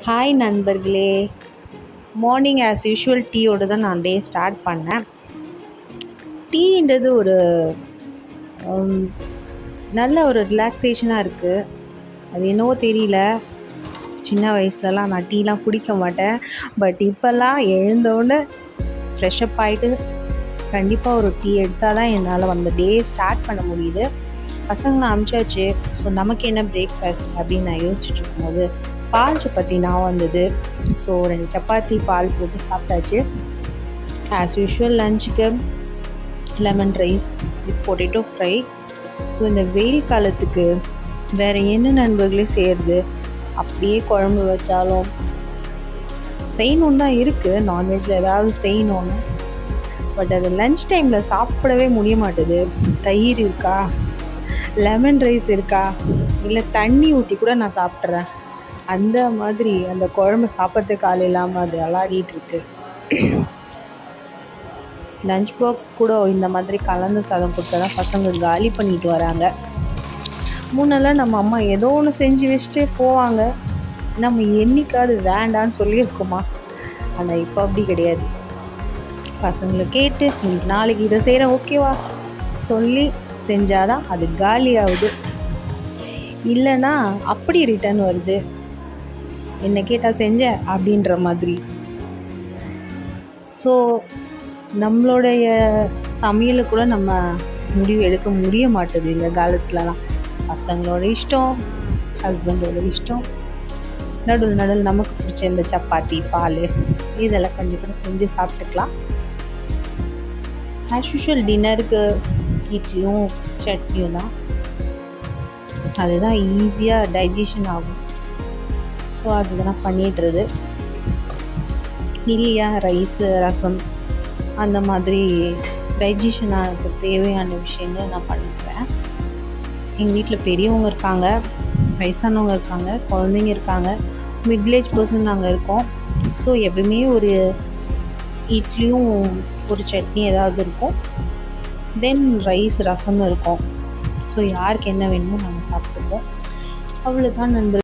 Hi நண்பர்களே, morning as usual டீயோடு தான் நான் டே ஸ்டார்ட் பண்ணேன். டீன்றது ஒரு நல்ல ஒரு ரிலாக்ஸேஷனாக இருக்குது. அது என்னவோ தெரியல, சின்ன வயசுலலாம் நான் டீலாம் குடிக்க மாட்டேன். பட் இப்போல்லாம் எழுந்தோடனே ஃப்ரெஷ்அப் ஆகிட்டு கண்டிப்பாக ஒரு டீ எடுத்தால் தான் என்னால் வந்து டே ஸ்டார்ட் பண்ண முடியுது. பசங்களை அனுப்பிச்சாச்சு. ஸோ நமக்கு என்ன பிரேக்ஃபாஸ்ட் அப்படின்னு நான் யோசிச்சுட்டு இருக்கும்போது பால் சப்பாத்தி நான் வந்தது. ஸோ 2 சப்பாத்தி பால் போட்டு சாப்பிட்டாச்சு. ஆஸ் யூஷுவல் லஞ்சுக்கு lemon rice with potato fry. So இந்த வெயில் காலத்துக்கு வேறு என்ன நண்பர்களே செய்கிறது, அப்படியே குழம்பு வச்சாலும் செய்யணுன்னு தான் இருக்குது. நான்வெஜ்ஜில் ஏதாவது செய்யணுன்னு, பட் அது லன்ச் டைமில் சாப்பிடவே முடிய மாட்டுது. தயிர் இருக்கா, லெமன் ரைஸ் இருக்கா, இல்லை தண்ணி ஊற்றி கூட நான் சாப்பிட்றேன். அந்த மாதிரி அந்த குழம்பு சாப்பிட்றதுக்கு ஆள் இல்லாமல் அது விளாடிட்டுருக்கு. லஞ்ச் பாக்ஸ் கூட இந்த மாதிரி கலந்து சாதம் கொடுத்தா தான் பசங்க காலி பண்ணிட்டு வராங்க. முன்னெல்லாம் நம்ம அம்மா ஏதோ ஒன்று செஞ்சு வச்சுட்டு போவாங்க, நம்ம என்னைக்காவது வேண்டான்னு சொல்லியிருக்கோமா? ஆனால் இப்போ அப்படி கிடையாது. பசங்களை கேட்டு இன்னைக்கு நாளைக்கு இதை செய்கிறேன் ஓகேவா சொல்லி செஞ்சாதான் அது காலியாகுது. இல்லைன்னா அப்படி ரிட்டர்ன் வருது, என்ன கேட்டால் செஞ்ச அப்படின்ற மாதிரி. ஸோ நம்மளுடைய சமையலை கூட நம்ம முடிவு எடுக்க முடிய மாட்டுது இந்த காலத்துலலாம். பசங்களோட இஷ்டம், ஹஸ்பண்டோட இஷ்டம், நடுவில் நமக்கு பிடிச்ச இந்த சப்பாத்தி பால் இதெல்லாம் கொஞ்சம் கூட செஞ்சு சாப்பிட்டுக்கலாம். ஆஸ் யூஷுவல் டின்னருக்கு இட்லியும் சட்னியும் தான். அதுதான் ஈஸியாக டைஜஷன் ஆகும். ஸோ அதுதான் பண்ணிடுறது. இல்லையா ரைஸு ரசம் அந்த மாதிரி டைஜஷன் ஆகிறதுக்கு தேவையான விஷயங்கள் நான் பண்ணிக்கிறேன். எங்கள் வீட்டில் பெரியவங்க இருக்காங்க, வயசானவங்க இருக்காங்க, குழந்தைங்க இருக்காங்க, மிட்லேஜ் பர்சன் நாங்கள் இருக்கோம். ஸோ எப்பவுமே ஒரு இட்லியும் ஒரு சட்னி ஏதாவது இருக்கும், தென் ரைஸ் ரசம் இருக்கும். ஸோ யாருக்கு என்ன வேணுமோ நாங்கள் சாப்பிட்டுப்போம். அவ்வளோதான் நண்பர்கள்.